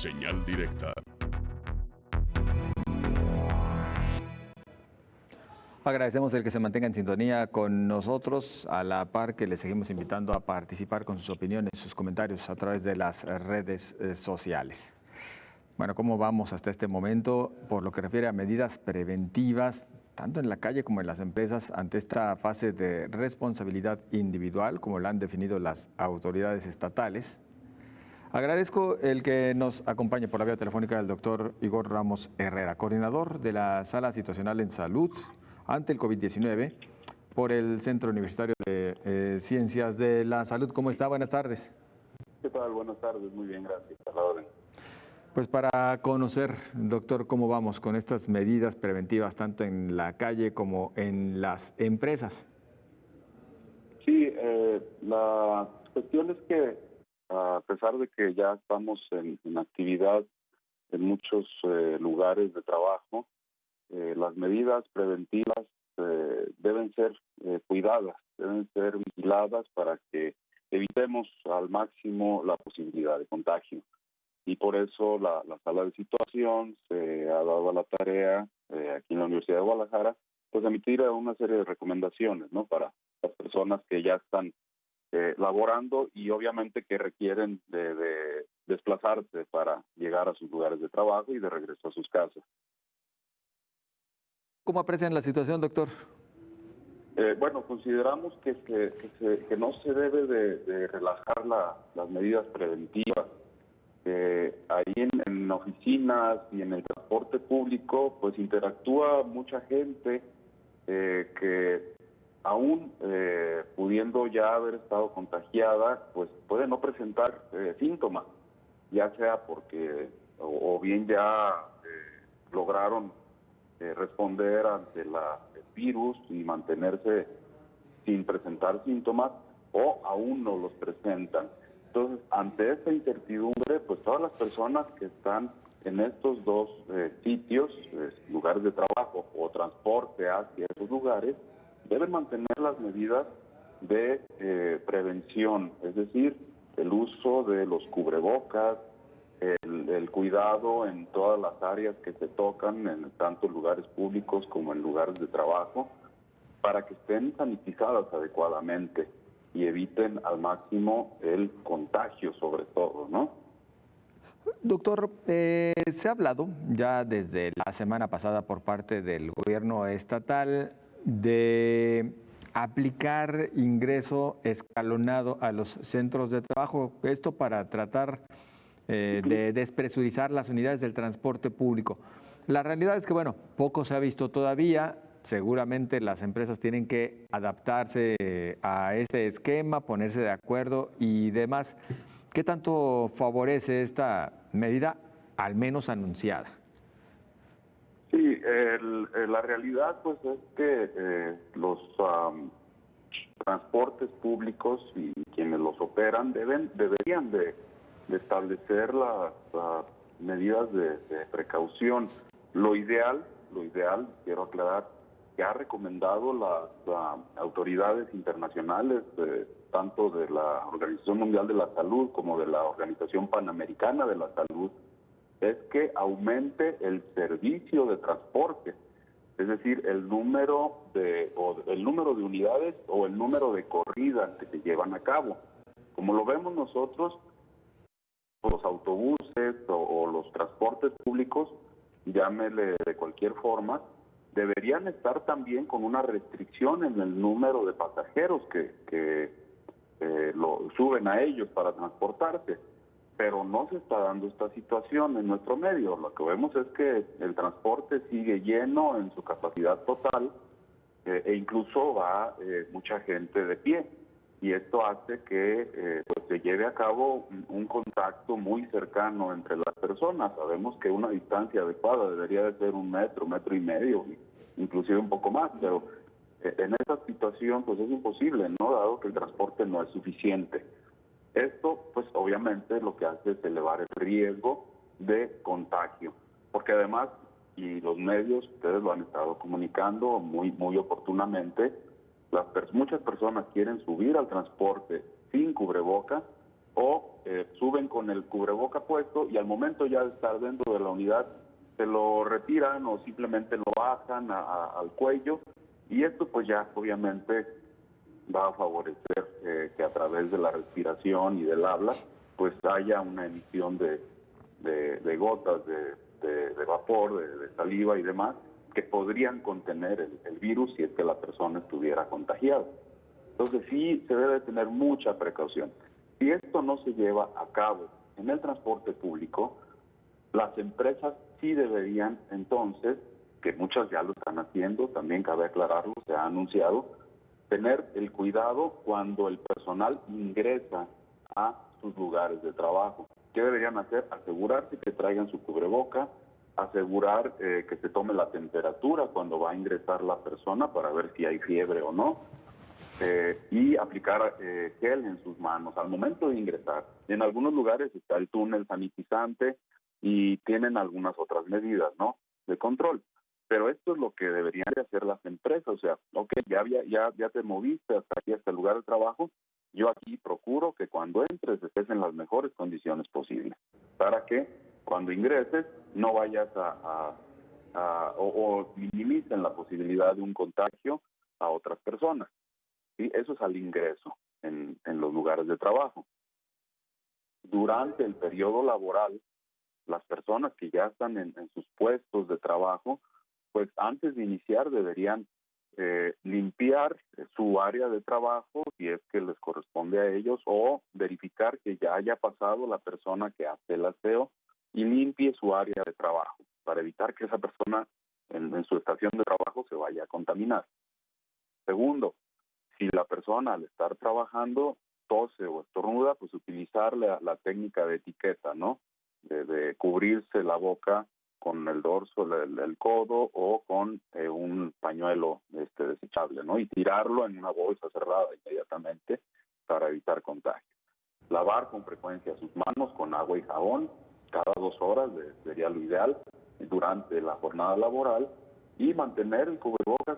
Señal directa. Agradecemos el que se mantenga en sintonía con nosotros, a la par que le seguimos invitando a participar con sus opiniones, sus comentarios a través de las redes sociales. Bueno, ¿cómo vamos hasta este momento por lo que refiere a medidas preventivas, tanto en la calle como en las empresas, ante esta fase de responsabilidad individual, como la han definido las autoridades estatales? Agradezco el que nos acompañe por la vía telefónica el doctor Igor Ramos Herrera, coordinador de la Sala Situacional en Salud ante el COVID-19 por el Centro Universitario de Ciencias de la Salud. ¿Cómo está? Buenas tardes. ¿Qué tal? Buenas tardes, muy bien, gracias. A la orden. Pues para conocer, doctor, cómo vamos con estas medidas preventivas tanto en la calle como en las empresas. Sí, la cuestión es que a pesar de que ya estamos en actividad en muchos lugares de trabajo, las medidas preventivas deben ser cuidadas, deben ser vigiladas para que evitemos al máximo la posibilidad de contagio. Y por eso la sala de situación se ha dado a la tarea aquí en la Universidad de Guadalajara, pues emitir una serie de recomendaciones, ¿no? Para las personas que ya están laborando y obviamente que requieren de desplazarse para llegar a sus lugares de trabajo y de regreso a sus casas. ¿Cómo aprecian la situación, doctor? Bueno, consideramos que no se debe de relajar las medidas preventivas. Ahí en oficinas y en el transporte público, pues interactúa mucha gente que aún pudiendo ya haber estado contagiada, pues puede no presentar síntomas, ya sea porque o bien ya lograron responder ante el virus y mantenerse sin presentar síntomas, o aún no los presentan. Entonces, ante esta incertidumbre, pues todas las personas que están en estos dos sitios, lugares de trabajo o transporte hacia esos lugares, deben mantener las medidas de prevención, es decir, el uso de los cubrebocas, el cuidado en todas las áreas que se tocan, en tanto lugares públicos como en lugares de trabajo, para que estén sanitizadas adecuadamente y eviten al máximo el contagio, sobre todo, ¿no? Doctor, se ha hablado ya desde la semana pasada por parte del gobierno estatal de aplicar ingreso escalonado a los centros de trabajo, esto para tratar de despresurizar las unidades del transporte público. La realidad es que, bueno, poco se ha visto todavía. Seguramente las empresas tienen que adaptarse a ese esquema, ponerse de acuerdo y demás. ¿Qué tanto favorece esta medida, al menos anunciada? Sí, la realidad pues es que los transportes públicos y quienes los operan deberían de establecer las medidas de precaución. Lo ideal, quiero aclarar, que ha recomendado las autoridades internacionales, tanto de la Organización Mundial de la Salud como de la Organización Panamericana de la Salud, es que aumente el servicio de transporte, es decir, el número de unidades o el número de corridas que se llevan a cabo. Como lo vemos nosotros, los autobuses o los transportes públicos, llámele de cualquier forma, deberían estar también con una restricción en el número de pasajeros que lo suben a ellos para transportarse. Pero no se está dando esta situación en nuestro medio. Lo que vemos es que el transporte sigue lleno en su capacidad total e incluso va mucha gente de pie. Y esto hace que pues se lleve a cabo un contacto muy cercano entre las personas. Sabemos que una distancia adecuada debería de ser 1 metro, 1,5 metros, inclusive un poco más, pero en esta situación pues es imposible, ¿no? Dado que el transporte no es suficiente. Esto pues obviamente lo que hace es elevar el riesgo de contagio, porque además, y los medios, ustedes lo han estado comunicando muy oportunamente, muchas personas quieren subir al transporte sin cubrebocas o suben con el cubreboca puesto y al momento ya de estar dentro de la unidad se lo retiran o simplemente lo bajan al cuello, y esto pues ya obviamente va a favorecer que a través de la respiración y del habla pues haya una emisión de gotas de vapor, de saliva y demás, que podrían contener el virus si es que la persona estuviera contagiada. Entonces sí se debe tener mucha precaución. Si esto no se lleva a cabo en el transporte público, las empresas sí deberían entonces, que muchas ya lo están haciendo, también cabe aclararlo, se ha anunciado, tener el cuidado cuando el personal ingresa a sus lugares de trabajo. ¿Qué deberían hacer? Asegurarse que traigan su cubreboca, asegurar que se tome la temperatura cuando va a ingresar la persona para ver si hay fiebre o no, y aplicar gel en sus manos al momento de ingresar. En algunos lugares está el túnel sanitizante y tienen algunas otras medidas, ¿no?, de control. Pero esto es lo que deberían de hacer las empresas. O sea, ok, ya te moviste hasta aquí, hasta el lugar de trabajo. Yo aquí procuro que cuando entres estés en las mejores condiciones posibles, para que cuando ingreses no vayas o minimicen la posibilidad de un contagio a otras personas. ¿Sí? Eso es al ingreso en los lugares de trabajo. Durante el periodo laboral, las personas que ya están en sus puestos de trabajo, pues antes de iniciar deberían limpiar su área de trabajo, si es que les corresponde a ellos, o verificar que ya haya pasado la persona que hace el aseo y limpie su área de trabajo, para evitar que esa persona en su estación de trabajo se vaya a contaminar. Segundo, si la persona al estar trabajando tose o estornuda, pues utilizar la técnica de etiqueta, ¿no? De cubrirse la boca con el dorso del codo o con un pañuelo desechable, ¿no? Y tirarlo en una bolsa cerrada inmediatamente para evitar contagio. Lavar con frecuencia sus manos con agua y jabón cada 2 horas sería lo ideal durante la jornada laboral, y mantener el cubrebocas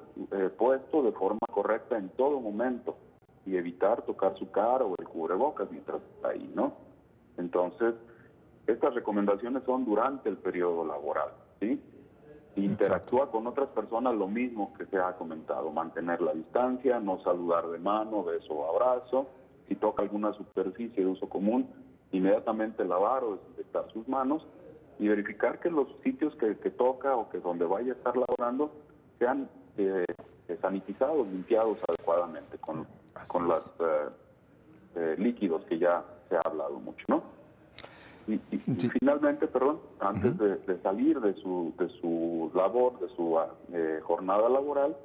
puesto de forma correcta en todo momento y evitar tocar su cara o el cubrebocas mientras está ahí, ¿no? Entonces, estas recomendaciones son durante el periodo laboral, ¿sí? Interactúa con otras personas, lo mismo que se ha comentado, mantener la distancia, no saludar de mano, beso o abrazo. Si toca alguna superficie de uso común, inmediatamente lavar o desinfectar sus manos y verificar que los sitios que toca o que donde vaya a estar laborando sean sanitizados, limpiados adecuadamente con los líquidos que ya se ha hablado mucho, ¿no? Y finalmente, antes de salir de su labor, de su jornada laboral,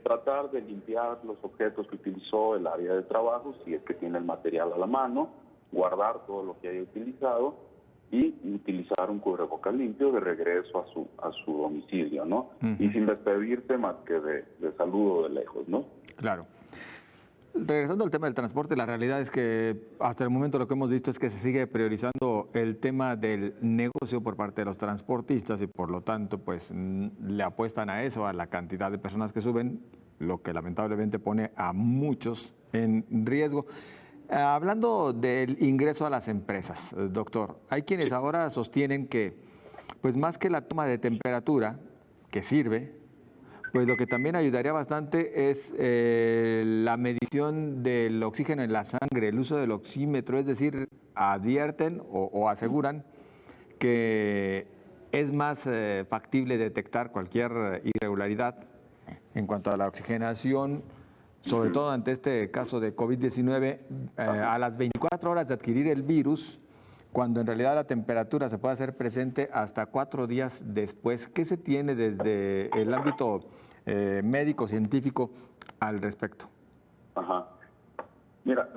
tratar de limpiar los objetos que utilizó el área de trabajo, si es que tiene el material a la mano, guardar todo lo que haya utilizado y utilizar un cubrebocas limpio de regreso a su domicilio, ¿no? Y sin despedirse más que de saludo de lejos, ¿no? Claro. Regresando al tema del transporte, la realidad es que hasta el momento lo que hemos visto es que se sigue priorizando el tema del negocio por parte de los transportistas y por lo tanto pues le apuestan a eso, a la cantidad de personas que suben, lo que lamentablemente pone a muchos en riesgo. Hablando del ingreso a las empresas, doctor, hay quienes ahora sostienen que pues más que la toma de temperatura, que sirve, pues lo que también ayudaría bastante es la medición del oxígeno en la sangre, el uso del oxímetro, es decir, advierten o aseguran que es más factible detectar cualquier irregularidad en cuanto a la oxigenación, sobre todo ante este caso de COVID-19, a las 24 horas de adquirir el virus, cuando en realidad la temperatura se puede hacer presente hasta 4 días después. ¿Qué se tiene desde el ámbito médico, científico al respecto? Ajá. Mira,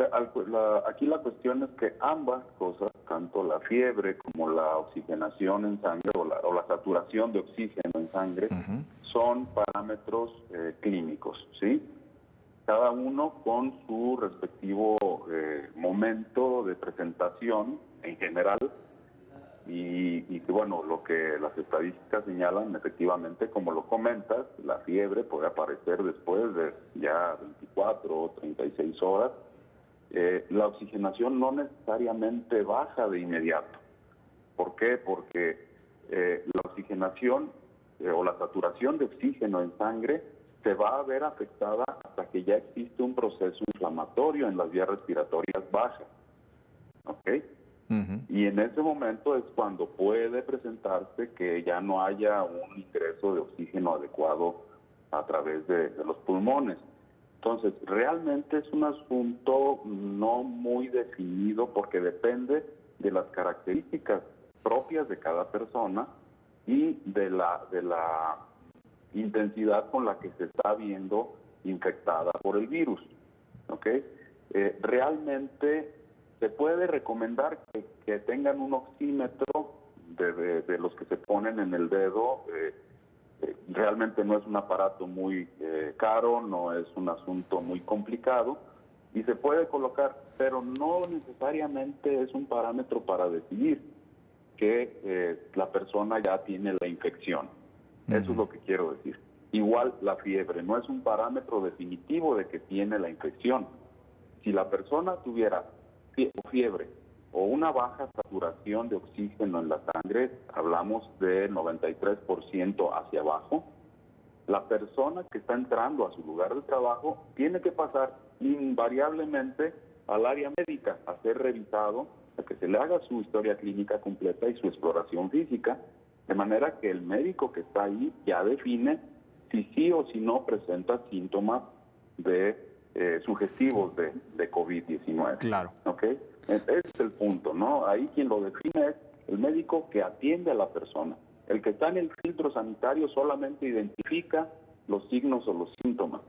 aquí la cuestión es que ambas cosas, tanto la fiebre como la oxigenación en sangre o la saturación de oxígeno en sangre, son parámetros clínicos, ¿sí? Cada uno con su respectivo momento de presentación en general, y que bueno, lo que las estadísticas señalan, efectivamente, como lo comentas, la fiebre puede aparecer después de ya 24 o 36 horas, la oxigenación no necesariamente baja de inmediato. ¿Por qué? Porque la oxigenación o la saturación de oxígeno en sangre se va a ver afectada hasta que ya existe un proceso inflamatorio en las vías respiratorias bajas. ¿Ok? Y en ese momento es cuando puede presentarse que ya no haya un ingreso de oxígeno adecuado a través de los pulmones. Entonces, realmente es un asunto no muy definido porque depende de las características propias de cada persona y de la intensidad con la que se está viendo infectada por el virus. ¿Ok? Realmente se puede recomendar que tengan un oxímetro de los que se ponen en el dedo. Realmente no es un aparato muy caro, no es un asunto muy complicado y se puede colocar, pero no necesariamente es un parámetro para decidir que la persona ya tiene la infección. Eso es lo que quiero decir. Igual la fiebre no es un parámetro definitivo de que tiene la infección. Si la persona tuviera fiebre o una baja saturación de oxígeno en la sangre, hablamos de 93% hacia abajo, la persona que está entrando a su lugar de trabajo tiene que pasar invariablemente al área médica a ser revisado, a que se le haga su historia clínica completa y su exploración física, de manera que el médico que está ahí ya define si sí o si no presenta síntomas de sugestivos de COVID-19. Claro. ¿Ok? Ese es el punto, ¿no? Ahí quien lo define es el médico que atiende a la persona. El que está en el filtro sanitario solamente identifica los signos o los síntomas,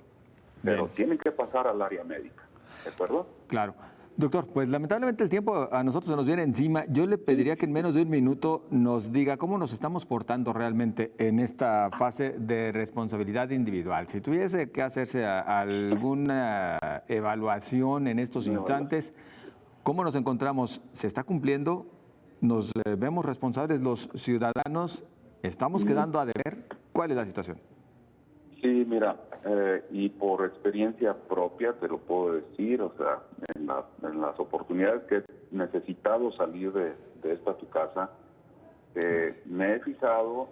pero tienen que pasar al área médica, ¿de acuerdo? Claro. Doctor, pues lamentablemente el tiempo a nosotros se nos viene encima. Yo le pediría que en menos de un minuto nos diga cómo nos estamos portando realmente en esta fase de responsabilidad individual. Si tuviese que hacerse alguna evaluación en estos instantes, ¿cómo nos encontramos? ¿Se está cumpliendo? ¿Nos vemos responsables los ciudadanos? ¿Estamos quedando a deber? ¿Cuál es la situación? Sí, mira, y por experiencia propia te lo puedo decir, o sea, en las oportunidades que he necesitado salir de esta tu casa, me he fijado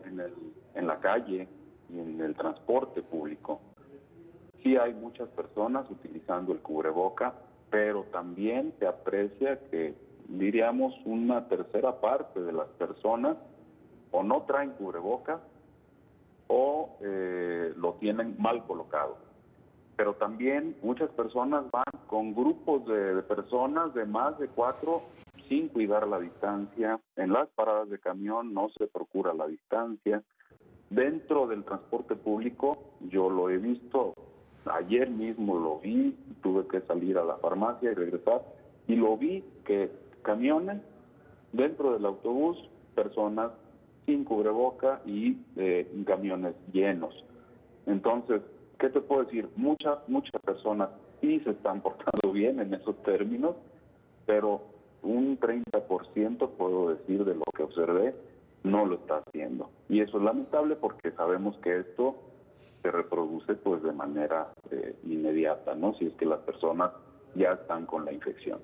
en la calle y en el transporte público. Sí hay muchas personas utilizando el cubreboca, pero también se aprecia que, diríamos, una tercera parte de las personas o no traen cubreboca o lo tienen mal colocado. Pero también muchas personas van con grupos de personas de más de 4 sin cuidar la distancia. En las paradas de camión no se procura la distancia. Dentro del transporte público yo lo he visto, ayer mismo lo vi, tuve que salir a la farmacia y regresar, y lo vi que camiones dentro del autobús, personas sin cubreboca y camiones llenos. Entonces, ¿qué te puedo decir? Muchas personas sí se están portando bien en esos términos, pero un 30% puedo decir de lo que observé no lo está haciendo. Y eso es lamentable porque sabemos que esto se reproduce pues de manera inmediata, ¿no? Si es que las personas ya están con la infección.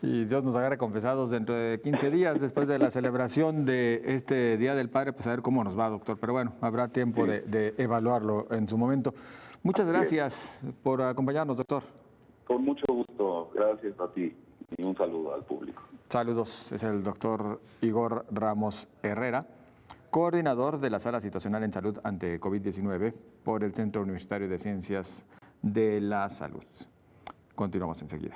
Y Dios nos agarre confesados dentro de 15 días, después de la celebración de este Día del Padre, pues a ver cómo nos va, doctor. Pero bueno, habrá tiempo de evaluarlo en su momento. Muchas gracias por acompañarnos, doctor. Con mucho gusto, gracias a ti y un saludo al público. Saludos, es el doctor Igor Ramos Herrera, coordinador de la Sala Situacional en Salud ante COVID-19 por el Centro Universitario de Ciencias de la Salud. Continuamos enseguida.